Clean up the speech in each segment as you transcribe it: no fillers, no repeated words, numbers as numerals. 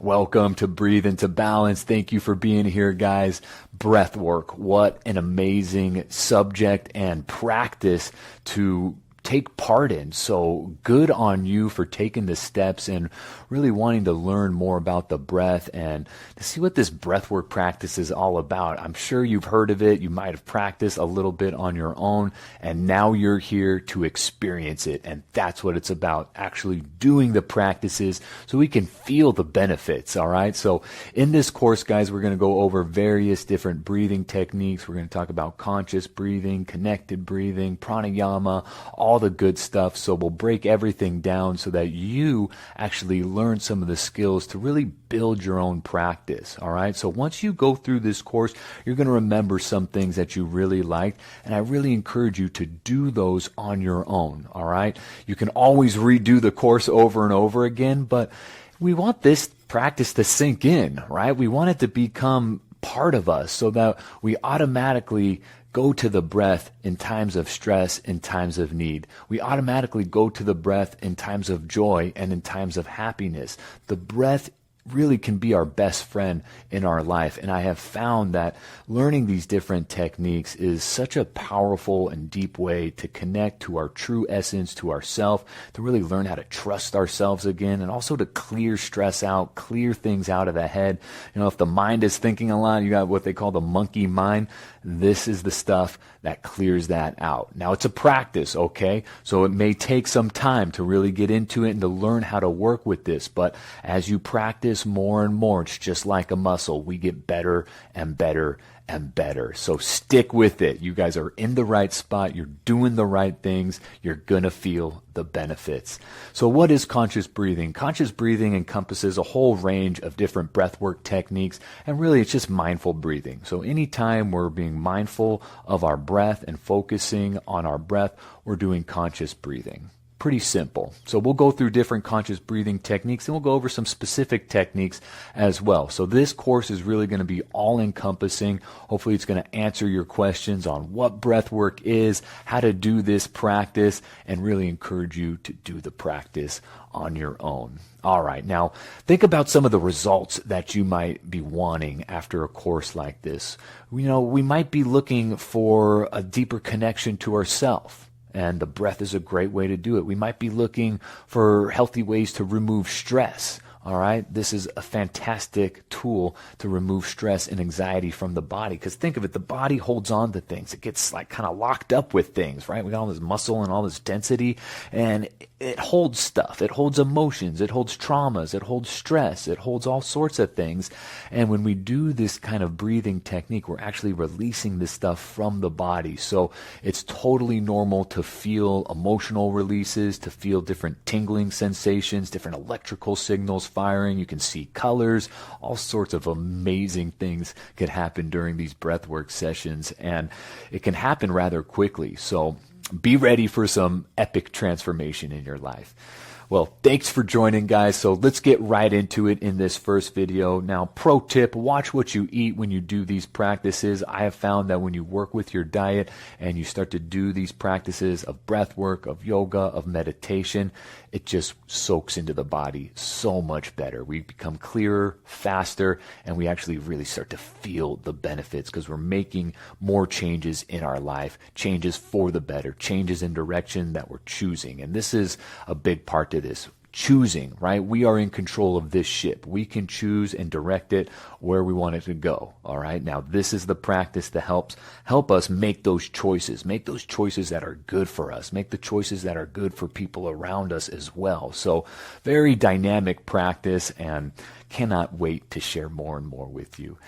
Welcome to Breathe into Balance. Thank you for being here, guys. Breath work. What an amazing subject and practice to take part in. So good on you for taking the steps and really wanting to learn more about the breath and to see what this breath work practice is all about. I'm sure you've heard of it. You might have practiced a little bit on your own, and now you're here to experience it. And that's what it's about, actually doing the practices so we can feel the benefits. All right. So in this course, guys, we're going to go over various different breathing techniques. We're going to talk about conscious breathing, connected breathing, pranayama, all the good stuff. So we'll break everything down so that you actually learn some of the skills to really build your own practice. All right. So once you go through this course, you're going to remember some things that you really liked. And I really encourage you to do those on your own. All right. You can always redo the course over and over again, but we want this practice to sink in, right? We want it to become part of us so that we automatically go to the breath in times of stress, in times of need. We automatically go to the breath in times of joy and in times of happiness. The breath really can be our best friend in our life. And I have found that learning these different techniques is such a powerful and deep way to connect to our true essence, to ourself, to really learn how to trust ourselves again, and also to clear stress out, clear things out of the head. You know, if the mind is thinking a lot, you got what they call the monkey mind. This is the stuff that clears that out. Now, it's a practice, okay? So it may take some time to really get into it and to learn how to work with this. But as you practice more and more, it's just like a muscle. We get better and better and better. So stick with it. You guys are in the right spot. You're doing the right things. You're going to feel the benefits. So what is conscious breathing? Conscious breathing encompasses a whole range of different breathwork techniques, and really it's just mindful breathing. So anytime we're being mindful of our breath and focusing on our breath, we're doing conscious breathing. Pretty simple. So we'll go through different conscious breathing techniques, and we'll go over some specific techniques as well. So this course is really going to be all-encompassing. Hopefully it's going to answer your questions on what breath work is, how to do this practice, and really encourage you to do the practice on your own. All right. Now, think about some of the results that you might be wanting after a course like this. You know, we might be looking for a deeper connection to ourselves. And the breath is a great way to do it. We might be looking for healthy ways to remove stress. All right. This is a fantastic tool to remove stress and anxiety from the body. Because think of it, the body holds on to things. It gets like kind of locked up with things, right? We got all this muscle and all this density, and it holds stuff. It holds emotions. It holds traumas. It holds stress. It holds all sorts of things. And when we do this kind of breathing technique, we're actually releasing this stuff from the body. So it's totally normal to feel emotional releases, to feel different tingling sensations, different electrical signals firing. You can see colors. All sorts of amazing things can happen during these breathwork sessions, and it can happen rather quickly. So be ready for some epic transformation in your life. Well, thanks for joining, guys. So let's get right into it in this first video. Now, pro tip, watch what you eat when you do these practices. I have found that when you work with your diet and you start to do these practices of breath work, of yoga, of meditation, it just soaks into the body so much better. We become clearer, faster, and we actually really start to feel the benefits because we're making more changes in our life, changes for the better, changes in direction that we're choosing. And this is a big part to this. Choosing, right? We are in control of this ship. We can choose and direct it where we want it to go. All right. Now, this is the practice that help us make those choices that are good for us, make the choices that are good for people around us as well. So very dynamic practice, and cannot wait to share more and more with you.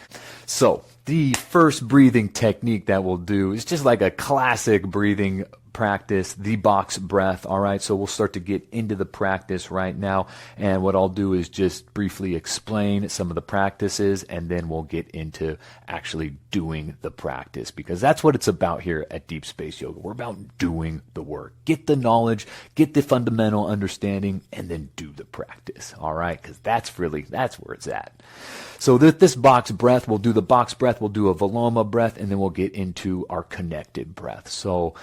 So the first breathing technique that we'll do is just like a classic breathing practice, the box breath. All right. So we'll start to get into the practice right now. And what I'll do is just briefly explain some of the practices, and then we'll get into actually doing the practice, because that's what it's about here at Deep Space Yoga. We're about doing the work. Get the knowledge, get the fundamental understanding, and then do the practice. All right. Because that's where it's at. So this box breath, we'll do the box breath, we'll do a Viloma breath, and then we'll get into our connected breath. So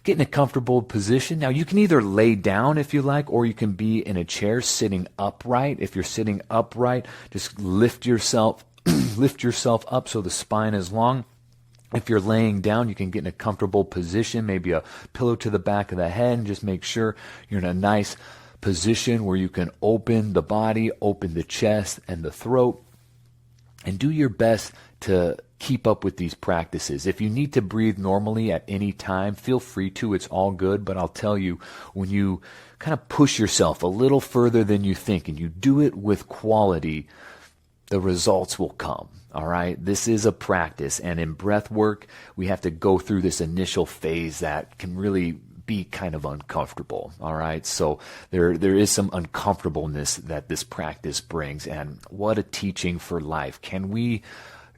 get in a comfortable position. Now, you can either lay down if you like, or you can be in a chair sitting upright. If you're sitting upright, just lift yourself lift yourself up so the spine is long. If you're laying down, you can get in a comfortable position, maybe a pillow to the back of the head, and just make sure you're in a nice position where you can open the body, open the chest and the throat, and do your best to keep up with these practices. If you need to breathe normally at any time, feel free to. It's all good. But I'll tell you, when you kind of push yourself a little further than you think and you do it with quality, the results will come. All right. This is a practice. And in breath work, we have to go through this initial phase that can really be kind of uncomfortable. All right. So there is some uncomfortableness that this practice brings. And what a teaching for life. Can we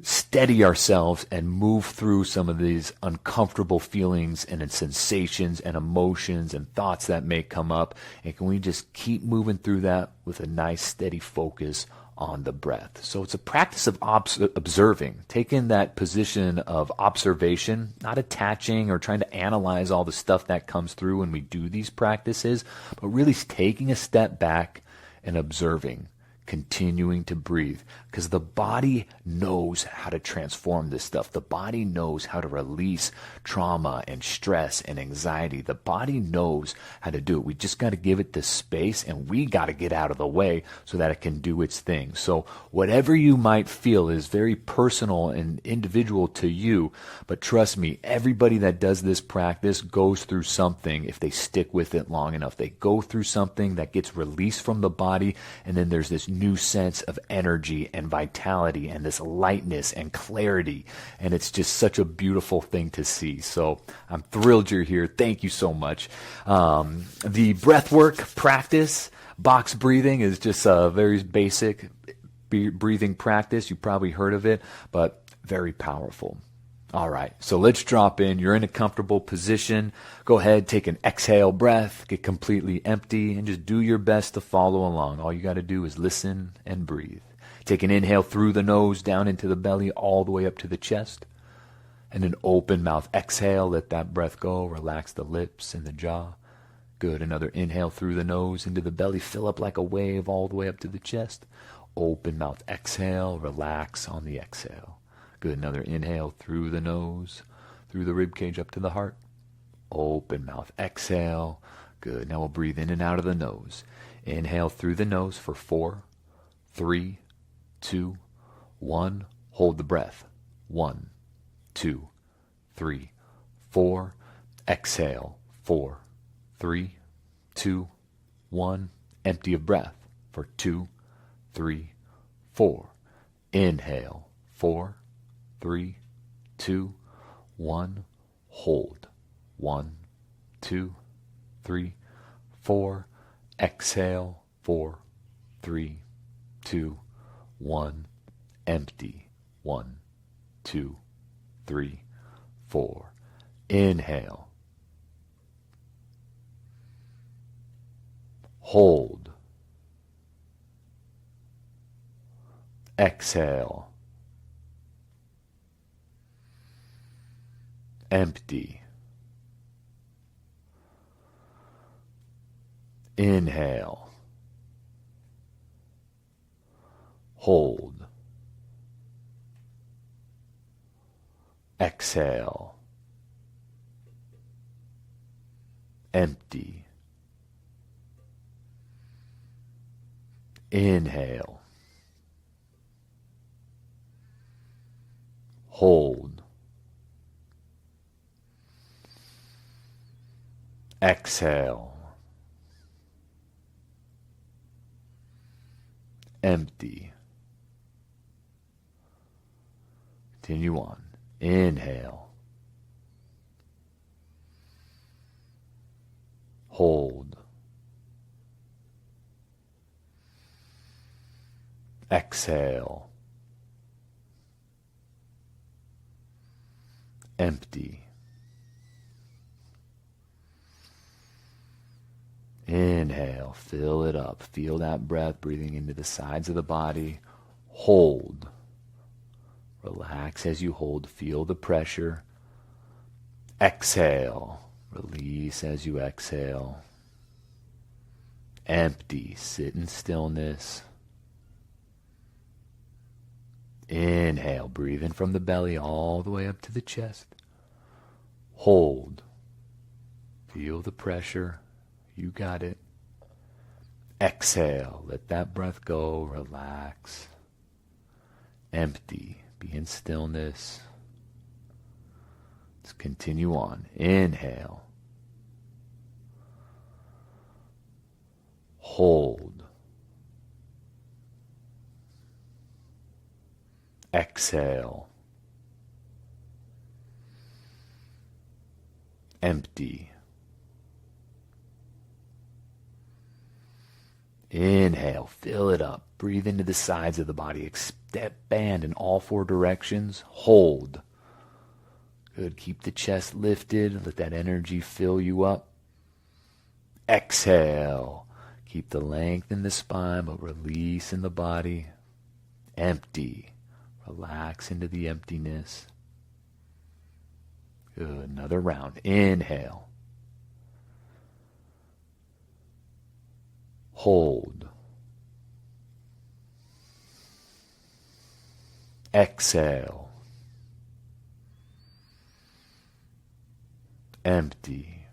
steady ourselves and move through some of these uncomfortable feelings and sensations and emotions and thoughts that may come up? And can we just keep moving through that with a nice steady focus on the breath? So it's a practice of observing, taking that position of observation, not attaching or trying to analyze all the stuff that comes through when we do these practices, but really taking a step back and observing, continuing to breathe, because the body knows how to transform this stuff. The body knows how to release trauma and stress and anxiety. The body knows how to do it. We just got to give it the space, and we got to get out of the way so that it can do its thing. So whatever you might feel is very personal and individual to you, but trust me, everybody that does this practice goes through something if they stick with it long enough. They go through something that gets released from the body, and then there's this new sense of energy and vitality and this lightness and clarity. And it's just such a beautiful thing to see. So I'm thrilled you're here. Thank you so much. The breathwork practice, box breathing, is just a very basic breathing practice. You probably heard of it, but very powerful. All right, so let's drop in. You're in a comfortable position. Go ahead, take an exhale breath, get completely empty, and just do your best to follow along. All you got to do is listen and breathe. Take an inhale through the nose, down into the belly, all the way up to the chest. And an open mouth exhale, let that breath go. Relax the lips and the jaw. Good, another inhale through the nose, into the belly, fill up like a wave all the way up to the chest. Open mouth exhale, relax on the exhale. Good. Another inhale through the nose, through the rib cage up to the heart. Open mouth. Exhale. Good. Now we'll breathe in and out of the nose. Inhale through the nose for 4, 3, 2, 1. Hold the breath. 1, 2, 3, 4. Exhale. 4, 3, 2, 1. Empty of breath for 2, 3, 4. Inhale. 4, 3, 2, 1. Hold. 1, 2, 3, 4. Exhale. 4, 3, 2, 1. Empty. 1, 2, 3, 4. Inhale. Hold. Exhale. Empty. Inhale. Hold. Exhale. Empty. Inhale. Hold. Exhale. Empty. Continue on. Inhale. Hold. Exhale. Empty. Inhale, fill it up. Feel that breath breathing into the sides of the body. Hold. Relax as you hold. Feel the pressure. Exhale. Release as you exhale. Empty. Sit in stillness. Inhale. Breathe in from the belly all the way up to the chest. Hold. Feel the pressure. You got it. Exhale. Let that breath go. Relax. Empty. Be in stillness. Let's continue on. Inhale. Hold. Exhale. Empty. Inhale, fill it up. Breathe into the sides of the body. Expand in all four directions. Hold. Good. Keep the chest lifted. Let that energy fill you up. Exhale. Keep the length in the spine, but release in the body. Empty. Relax into the emptiness. Good. Another round. Inhale. Hold. Exhale. Empty.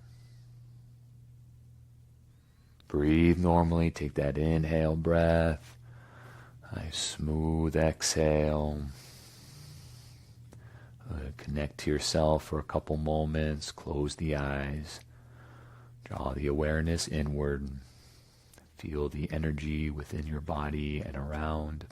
Breathe normally. Take that inhale breath. Nice smooth exhale. Connect to yourself for a couple moments. Close the eyes. Draw the awareness inward. Feel the energy within your body and around.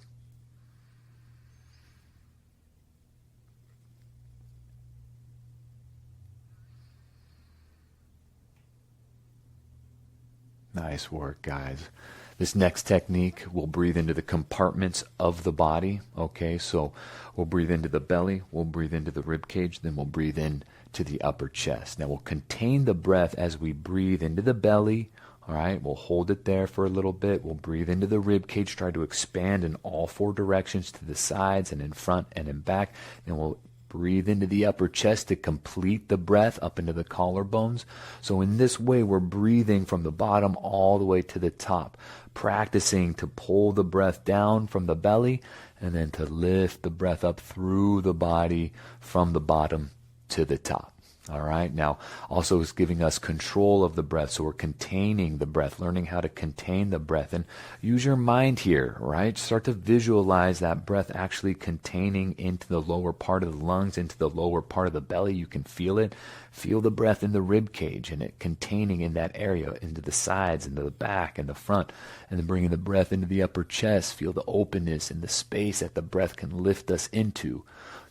Nice work, guys. This next technique, we'll breathe into the compartments of the body. Okay, so we'll breathe into the belly, we'll breathe into the rib cage, then we'll breathe in to the upper chest. Now we'll contain the breath as we breathe into the belly. All right, we'll hold it there for a little bit. We'll breathe into the rib cage, try to expand in all four directions to the sides and in front and in back. Then we'll breathe into the upper chest to complete the breath up into the collarbones. So in this way, we're breathing from the bottom all the way to the top, practicing to pull the breath down from the belly and then to lift the breath up through the body from the bottom to the top. All right. Now, also is giving us control of the breath. So we're containing the breath, learning how to contain the breath, and use your mind here, right? Start to visualize that breath actually containing into the lower part of the lungs, into the lower part of the belly. You can feel it. Feel the breath in the rib cage and it containing in that area, into the sides, into the back and the front, and then bringing the breath into the upper chest. Feel the openness and the space that the breath can lift us into.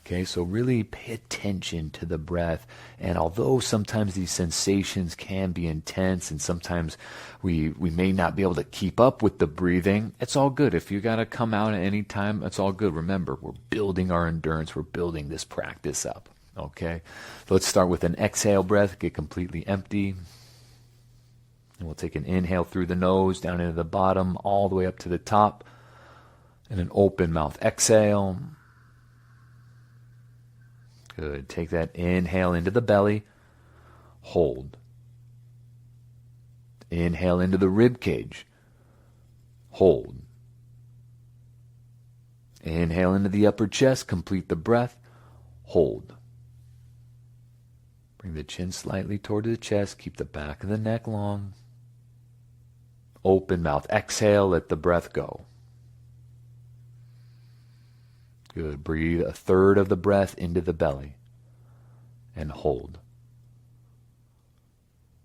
Okay, so really pay attention to the breath. And although sometimes these sensations can be intense and sometimes we may not be able to keep up with the breathing, it's all good. If you got to come out at any time, it's all good. Remember, we're building our endurance. We're building this practice up. Okay, so let's start with an exhale breath. Get completely empty. And we'll take an inhale through the nose, down into the bottom, all the way up to the top. And an open mouth exhale. Good. Take that inhale into the belly. Hold. Inhale into the rib cage. Hold. Inhale into the upper chest. Complete the breath. Hold. Bring the chin slightly toward the chest. Keep the back of the neck long. Open mouth. Exhale. Let the breath go. Good. Breathe a third of the breath into the belly and hold.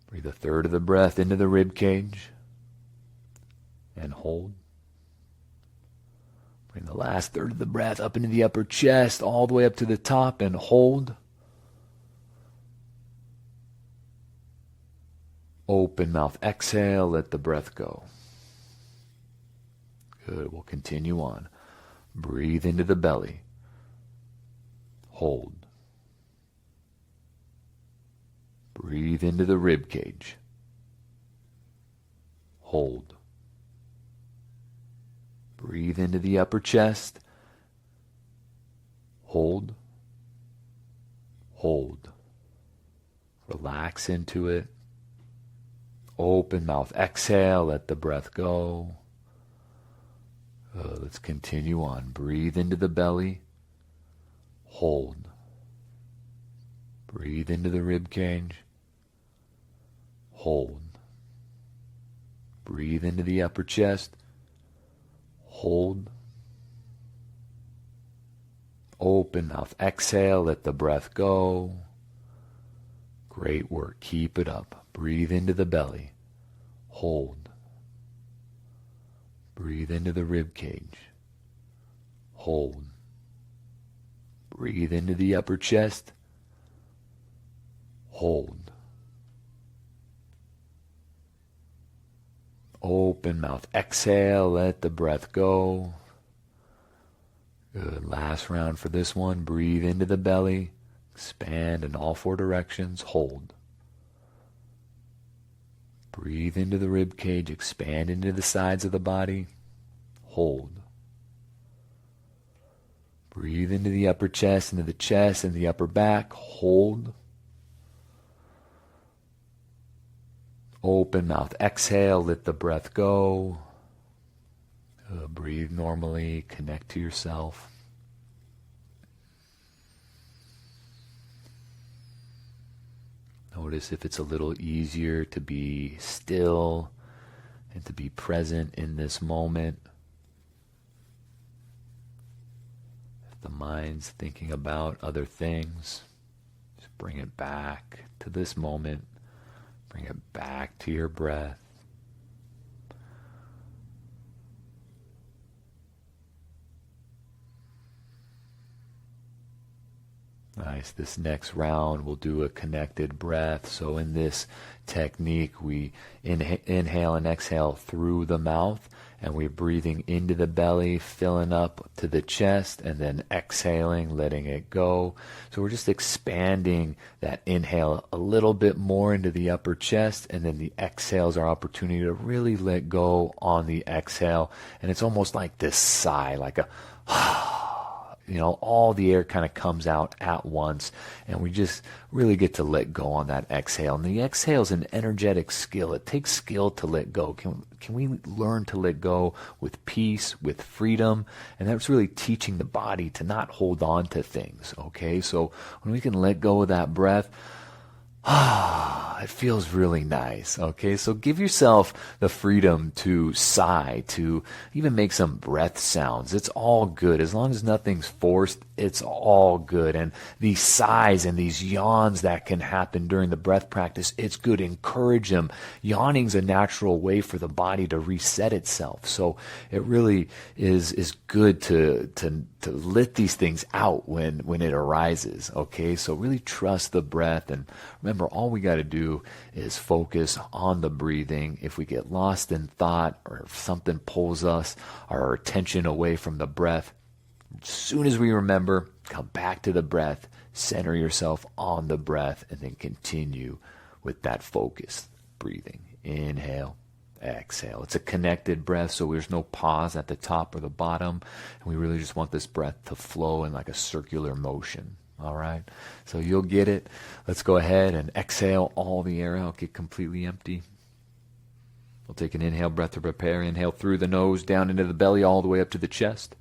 Breathe a third of the breath into the rib cage and hold. Bring the last third of the breath up into the upper chest, all the way up to the top, and hold. Open mouth. Exhale. Let the breath go. Good. We'll continue on. Breathe into the belly. Hold. Breathe into the rib cage. Hold. Breathe into the upper chest. Hold. Hold. Relax into it. Open mouth. Exhale. Let the breath go. Let's continue on. Breathe into the belly. Hold. Breathe into the rib cage. Hold. Breathe into the upper chest. Hold. Open mouth. Exhale. Let the breath go. Great work. Keep it up. Breathe into the belly. Hold. Breathe into the rib cage. Hold. Breathe into the upper chest. Hold. Open mouth. Exhale. Let the breath go. Good. Last round for this one. Breathe into the belly. Expand in all four directions. Hold. Breathe into the rib cage. Expand into the sides of the body. Hold. Breathe into the upper chest, into the chest, and the upper back. Hold. Open mouth. Exhale. Let the breath go. Breathe normally. Connect to yourself. Notice if it's a little easier to be still and to be present in this moment. If the mind's thinking about other things, just bring it back to this moment. Bring it back to your breath. Nice. This next round we'll do a connected breath. So in this technique we inhale and exhale through the mouth, and we're breathing into the belly, filling up to the chest, and then exhaling, letting it go. So we're just expanding that inhale a little bit more into the upper chest, and then the exhale is our opportunity to really let go on the exhale. And it's almost like this sigh, like a all the air kind of comes out at once, and we just really get to let go on that exhale. And the exhale is an energetic skill. It takes skill to let go. Can we learn to let go with peace, with freedom? And that's really teaching the body to not hold on to things, okay? So when we can let go of that breath, it feels really nice, okay? So give yourself the freedom to sigh, to even make some breath sounds. It's all good. As long as nothing's forced, it's all good. And these sighs and these yawns that can happen during the breath practice, it's good. Encourage them. Yawning's a natural way for the body to reset itself. So it really is good to let these things out when it arises, okay? So really trust the breath, and remember, all we got to do is focus on the breathing. If we get lost in thought, or if something pulls our attention away from the breath, as soon as we remember, come back to the breath, center yourself on the breath, and then continue with that focused breathing. Inhale. Exhale. It's a connected breath, so there's no pause at the top or the bottom, and we really just want this breath to flow in like a circular motion. All right, so you'll get it. Let's go ahead and exhale all the air out, get completely empty. We'll take an inhale breath to prepare. Inhale through the nose, down into the belly, all the way up to the chest.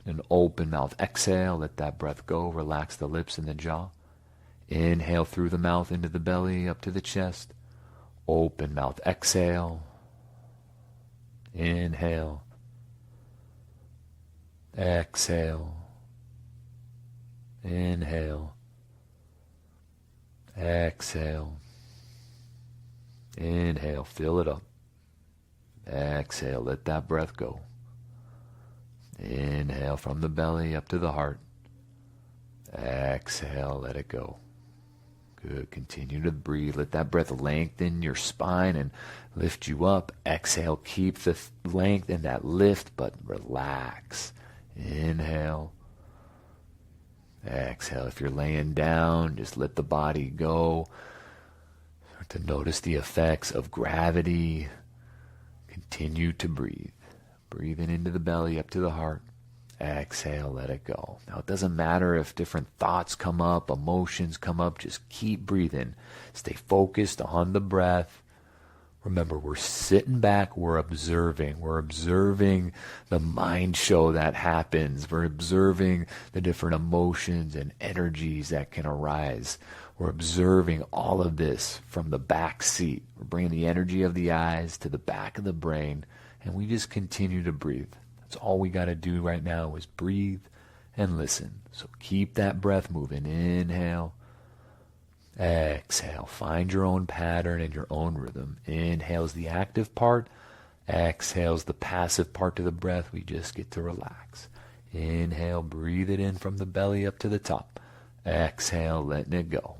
An open mouth. Exhale, let that breath go. Relax the lips and the jaw. Inhale through the mouth, into the belly, up to the chest. Open mouth. Exhale. Inhale. Exhale. Inhale. Exhale. Inhale. Fill it up. Exhale. Let that breath go. Inhale from the belly up to the heart. Exhale. Let it go. Good. Continue to breathe. Let that breath lengthen your spine and lift you up. Exhale. Keep the length and that lift, but relax. Inhale. Exhale. If you're laying down, just let the body go. Start to notice the effects of gravity. Continue to breathe. Breathing into the belly, up to the heart. Exhale, let it go. Now, it doesn't matter if different thoughts come up, emotions come up, just keep breathing. Stay focused on the breath. Remember, we're sitting back, we're observing. We're observing the mind show that happens. We're observing the different emotions and energies that can arise. We're observing all of this from the back seat. We're bringing the energy of the eyes to the back of the brain, and we just continue to breathe. That's all we got to do right now is breathe and listen. So keep that breath moving. Inhale. Exhale. Find your own pattern and your own rhythm. Inhale's the active part. Exhale's the passive part to the breath. We just get to relax. Inhale, breathe it in from the belly up to the top. Exhale, letting it go.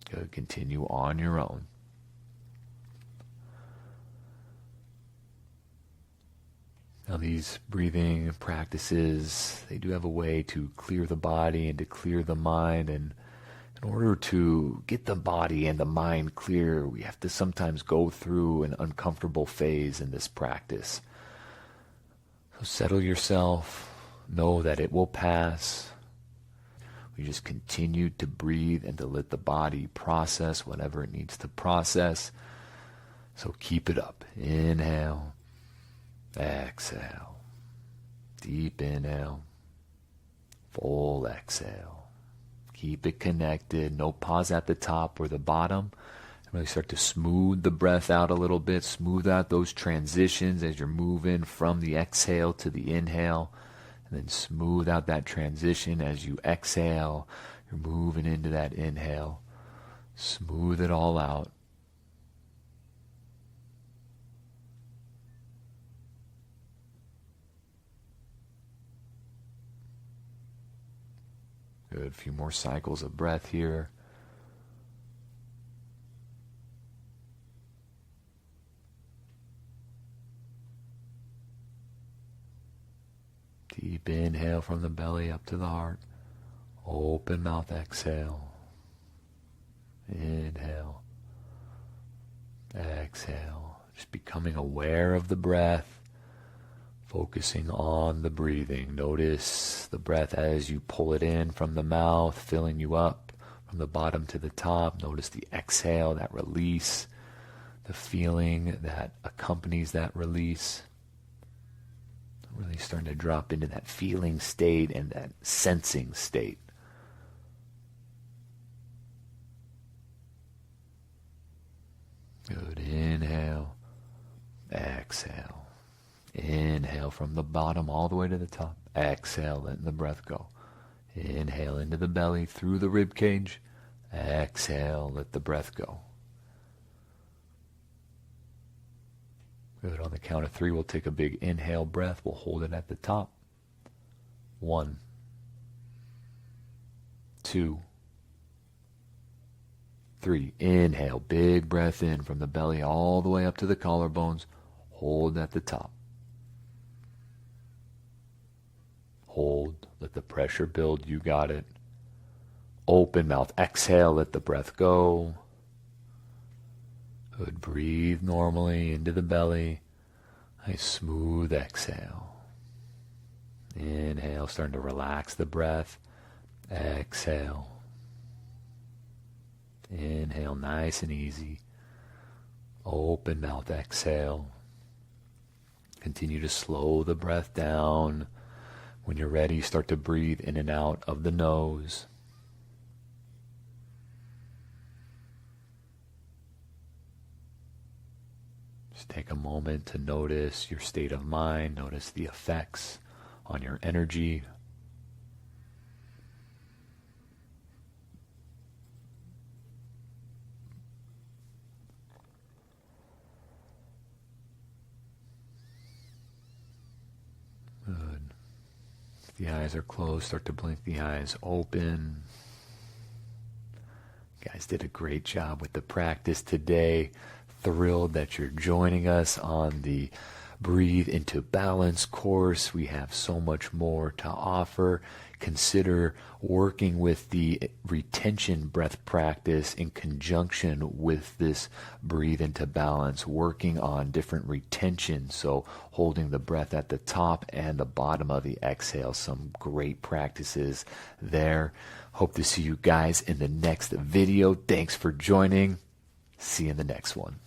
Good. Continue on your own. Now, these breathing practices, they do have a way to clear the body and to clear the mind. And in order to get the body and the mind clear, we have to sometimes go through an uncomfortable phase in this practice. So settle yourself. Know that it will pass. We just continue to breathe and to let the body process whatever it needs to process. So keep it up. Inhale. Exhale. Deep inhale. Full exhale. Keep it connected. No pause at the top or the bottom. Really start to smooth the breath out a little bit. Smooth out those transitions as you're moving from the exhale to the inhale. And then smooth out that transition as you exhale. You're moving into that inhale. Smooth it all out. Good. A few more cycles of breath here. Deep inhale from the belly up to the heart. Open mouth exhale. Inhale. Exhale. Just becoming aware of the breath. Focusing on the breathing. Notice the breath as you pull it in from the mouth, filling you up from the bottom to the top. Notice the exhale, that release, the feeling that accompanies that release. Really starting to drop into that feeling state and that sensing state. Good. Inhale. Exhale. Inhale from the bottom all the way to the top. Exhale, letting the breath go. Inhale into the belly through the rib cage. Exhale, let the breath go. Good. On the count of 3, we'll take a big inhale breath. We'll hold it at the top. 1, 2, 3. Inhale, big breath in from the belly all the way up to the collarbones. Hold at the top. Hold. Let the pressure build. You got it. Open mouth. Exhale. Let the breath go. Good. Breathe normally into the belly. Nice smooth exhale. Inhale. Starting to relax the breath. Exhale. Inhale. Nice and easy. Open mouth. Exhale. Continue to slow the breath down. When you're ready, start to breathe in and out of the nose. Just take a moment to notice your state of mind. Notice the effects on your energy. Good. If the eyes are closed, start to blink the eyes open. You guys did a great job with the practice today. Thrilled that you're joining us on the Breathe into Balance course. We have so much more to offer. consider working with the retention breath practice in conjunction with this breathe into balance, working on different retention, so holding the breath at the top and the bottom of the exhale. Some great practices there. Hope to see you guys in the next video. Thanks for joining. See you in the next one.